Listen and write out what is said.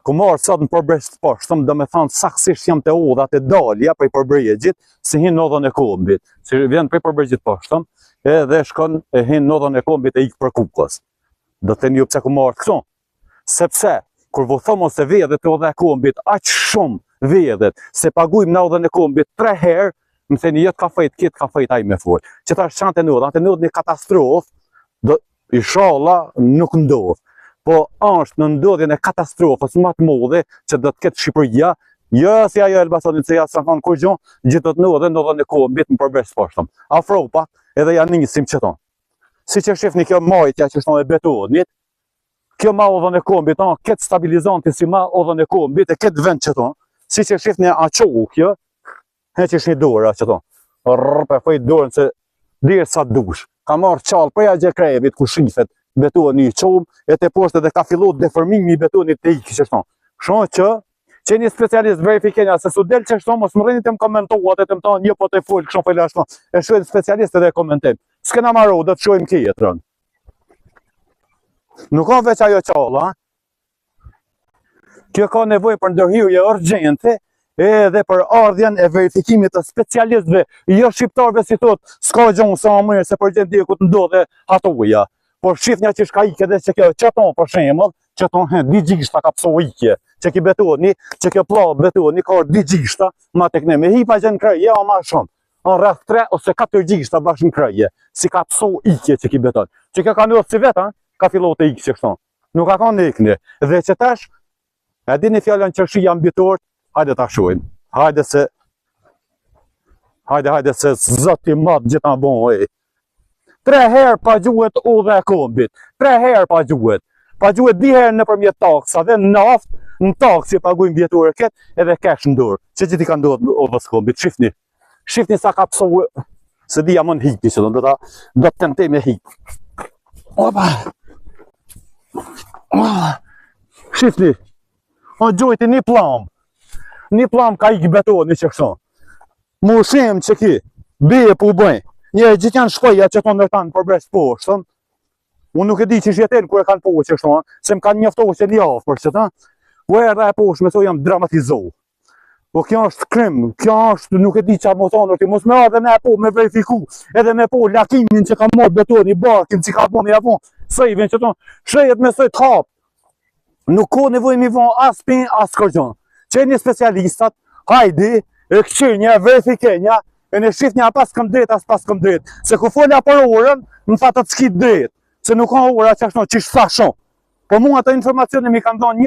ku marrë sot në përbërgjit të poshtëm, do me thonë saksisht jam të udhat e dalja prej përbërgjit, si hinë nodhën e kombit, si vjen prej përbërgjit poshtëm, edhe shkon e hinë nodhën e kombit e ikë për kukës. Do të një pse ku marrë këto. Sepse, kur vo thomo se vedhet e odhe e kombit, aq shumë vedhet, se pagujmë në odhën e kombit 3 herë, më theni jetë ka fejt, kitë ka fejt aj me folë. Që ta është qante në odhë një katastrofë, inshallah nuk ndodhë. Po është në ndodhjen e katastrofës më të madhe që do të ketë Shqipëria, jo si ajo Elbasanit se ja sa kanë kur gjë, gjithë të ndodhen e kombit në përbërgjit të poshtëm. Afropa edhe janë nisim që tonë. Si që shifni kjo majtja që shtonë e betonit, kjo ma odhën e kombit, këtë stabilizanti si ma odhën e kombit e këtë vend që tonë, si që shifni aqohu kjo, he që shni dora që tonë. Rrpe fëjt dorën se dirë sa dush. Ka marrë qalë preja gjekrevit ku shifet betoni i qumë, e të poshtë edhe ka fillot deformimi i betonit të ikë që shtonë. Shonë që një specialist verifikenja se su del që shtonë, mos më rrinit e më komentuat e të më tonë një po të folë këshon fejla shtonë. E shuajnë specialist edhe komentim. S'kena marru, do të shuajmë kjetërën. Nuk ka veç ajo qalla. Kjo ka nevoj për ndërhyrje urgjente edhe për ardhjen e verifikimit të specialistëve, jo shqiptarëve si thot, s'ka gjonë sa më mirë se për gjendje ku të ndodhe hatoja. Por shifnja që shka ike dhe që kjo qëton për shemëll, qëton digjishta ka pëso ike, që ki betoni, që kjo pla betoni ka orë digjishta, ma të këne me hipa gjën krejje, o ma shumë, o rreth 3 ose 4 gjishta bashkë në krejje, si ka pëso ike që ki beton. Që kjo ka në si veta, ka fillot e ike që kështon. Nuk ka në ikne. Dhe që tash, e di një fjallën që shi jam bitort, hajde ta shuajmë. Hajde se zëti matë gjitha bon, 3 herë pa gjuhet udhë e kombit. 3 herë pa gjuhet. Pa gjuhet 2 herë në përmjet taksa dhe në naftë, në takë që pagujmë vjetore këtë, edhe kesh në dorë. Që gjithi ka ndodhë udhës kombit. Shifni. Shifni sa ka pësohë, se dhja më në hipi që do të tente me hipi. Opa! Shifni. O gjojti një plam. Një plam ka ikë betoni që kështon. Mu shem që ki, bije pu bëjnë. Një gjithë janë shkoja që tonë nërtanë përbërgjit poshtëm. Unë nuk e di që shjetelë kër e kanë poshtë që kështon, se më kanë njoftohë që një afë për që ta. Po e rra e poshtë me so jam dramatizohë. Po kjo është krim, kjo është nuk e di që a më thonë, mos me adhe me po me verifiku, edhe me po lakimin që ka morë betoni, barkin që ka po me javon, sejvin që tonë, shrejet me sejt hapë. Nuk ko nevoj mi vonë as pin, as kërgjon. Që një specialistat, hajdi, e këqyrnja, verifikenja, e në shifnja pas këm drejt, as pas këm drejt. Se ku folja për orën, në fatë të s'kit drejt. Se nuk ka ora që ashtë në qishë sa shumë. Po mua të informacioni mi kanë donë një